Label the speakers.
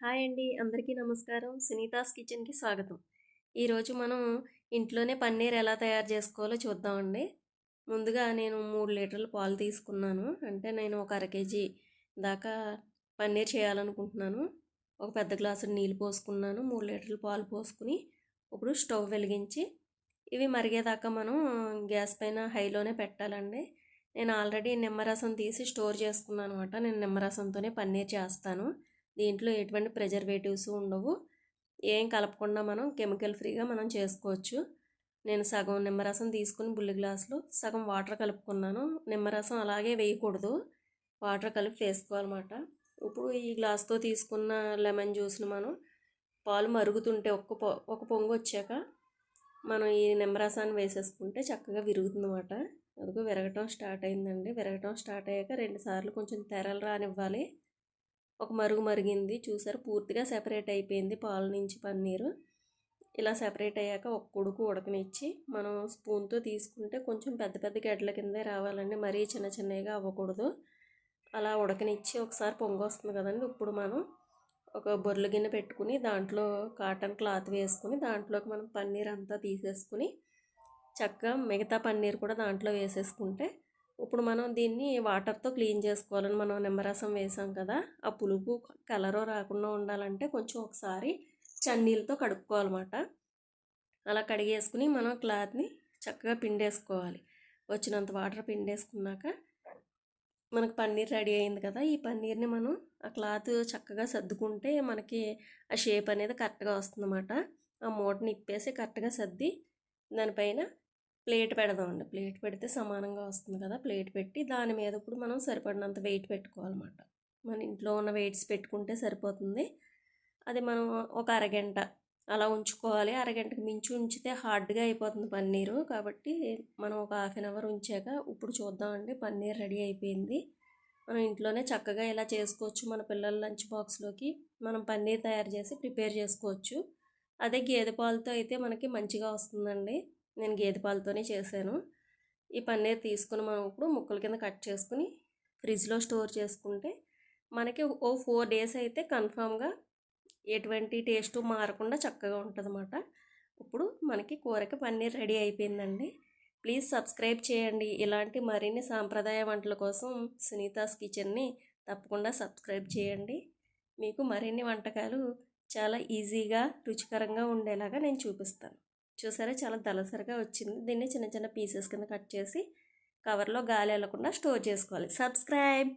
Speaker 1: Hi అండి, అందరికీ నమస్కారం. సునీతాస్ కిచెన్కి స్వాగతం. ఈరోజు మనం ఇంట్లోనే పన్నీర్ ఎలా తయారు చేసుకోవాలో చూద్దామండి. ముందుగా నేను 3 లీటర్ల పాలు తీసుకున్నాను. అంటే నేను ఒక అర కేజీ దాకా పన్నీర్ చేయాలనుకుంటున్నాను. ఒక పెద్ద గ్లాసు నీళ్ళు పోసుకున్నాను. 3 లీటర్ల పాలు పోసుకుని ఇప్పుడు స్టవ్ వెలిగించి ఇవి మరిగేదాకా మనం గ్యాస్ పైన హైలోనే పెట్టాలండి. నేను ఆల్రెడీ నిమ్మరసం తీసి స్టోర్ చేసుకున్నాను అనమాట. నేను నిమ్మరసంతోనే పన్నీర్ చేస్తాను. దీంట్లో ఎటువంటి ప్రిజర్వేటివ్స్ ఉండవు. ఏం కలపకుండా మనం కెమికల్ ఫ్రీగా మనం చేసుకోవచ్చు. నేను సగం నిమ్మరసం తీసుకుని బుల్లి గ్లాసులో సగం వాటర్ కలుపుకున్నాను. నిమ్మరసం అలాగే వేయకూడదు, వాటర్ కలిపి వేసుకోవాలన్నమాట. ఇప్పుడు ఈ గ్లాస్తో తీసుకున్న లెమన్ జ్యూస్ని మనం పాలు మరుగుతుంటే ఒక పొంగు వచ్చాక మనం ఈ నిమ్మరసాన్ని వేసేసుకుంటే చక్కగా విరుగుతుందన్నమాట. అదిగో విరగటం స్టార్ట్ అయిందండి. విరగటం స్టార్ట్ అయ్యాక 2 సార్లు కొంచెం తెరలు రానివ్వాలి. ఒక మరుగు మరిగింది, చూసారు, పూర్తిగా సెపరేట్ అయిపోయింది పాల నుంచి పన్నీరు. ఇలా సెపరేట్ అయ్యాక ఒక ఉడుకు ఉడకనిచ్చి మనం స్పూన్తో తీసుకుంటే కొంచెం పెద్ద పెద్ద గడ్డల కిందే రావాలండి, మరీ చిన్న చిన్నగా అవ్వకూడదు. అలా ఉడకనిచ్చి ఒకసారి పొంగు వస్తుంది కదండి. ఇప్పుడు మనం ఒక బొర్రెల గిన్నె పెట్టుకుని దాంట్లో కాటన్ క్లాత్ వేసుకుని దాంట్లోకి మనం పన్నీర్ అంతా తీసేసుకుని చక్కగా మిగతా పన్నీర్ కూడా దాంట్లో వేసేసుకుంటే ఇప్పుడు మనం దీన్ని వాటర్తో క్లీన్ చేసుకోవాలని, మనం నిమ్మరసం వేసాం కదా, ఆ పులుపు కలరు రాకుండా ఉండాలంటే కొంచెం ఒకసారి చన్నీళ్ళతో కడుక్కోవాలన్నమాట. అలా కడిగేసుకుని మనం క్లాత్ని చక్కగా పిండేసుకోవాలి. వచ్చినంత వాటర్ పిండేసుకున్నాక మనకు పన్నీర్ రెడీ అయింది కదా, ఈ పన్నీర్ని మనం ఆ క్లాత్ చక్కగా సర్దుకుంటే మనకి ఆ షేప్ అనేది కరెక్ట్గా వస్తుందన్నమాట. ఆ మూటని ఇప్పేసి కరెక్ట్గా సర్ది దానిపైన ప్లేట్ పెడదామండి. ప్లేట్ పెడితే సమానంగా వస్తుంది కదా. ప్లేట్ పెట్టి దాని మీద ఇప్పుడు మనం సరిపడినంత వెయిట్ పెట్టుకోవాలన్నమాట. మన ఇంట్లో ఉన్న వెయిట్స్ పెట్టుకుంటే సరిపోతుంది. అది మనం ఒక అరగంట అలా ఉంచుకోవాలి. అరగంటకు మించి ఉంచితే హార్డ్గా అయిపోతుంది పన్నీరు. కాబట్టి మనం ఒక హాఫ్ అన్ అవర్ ఉంచాక ఇప్పుడు చూద్దామండి, పన్నీర్ రెడీ అయిపోయింది. మనం ఇంట్లోనే చక్కగా ఇలా చేసుకోవచ్చు. మన పిల్లల లంచ్ బాక్స్లోకి మనం పన్నీర్ తయారు చేసి ప్రిపేర్ చేసుకోవచ్చు. అదే గేదె పాలతో అయితే మనకి మంచిగా వస్తుందండి. నేను గేదె పాలతోనే చేశాను. ఈ పన్నీర్ తీసుకుని మనం ఇప్పుడు ముక్కల కింద కట్ చేసుకుని ఫ్రిడ్జ్లో స్టోర్ చేసుకుంటే మనకి 4 డేస్ అయితే కన్ఫామ్గా ఎటువంటి టేస్ట్ మారకుండా చక్కగా ఉంటుందన్నమాట. ఇప్పుడు మనకి కూరకి పన్నీర్ రెడీ అయిపోయిందండి. ప్లీజ్ సబ్స్క్రైబ్ చేయండి. ఇలాంటి మరిన్ని సాంప్రదాయ వంటల కోసం సునీతాస్ కిచెన్ని తప్పకుండా సబ్స్క్రైబ్ చేయండి. మీకు మరిన్ని వంటకాలు చాలా ఈజీగా రుచికరంగా ఉండేలాగా నేను చూపిస్తాను. చూసారా, చాలా దళసరిగా వచ్చింది. దీన్ని చిన్న చిన్న పీసెస్ కింద కట్ చేసి కవర్లో గాలి వెళ్ళకుండా స్టోర్ చేసుకోవాలి. సబ్స్క్రైబ్.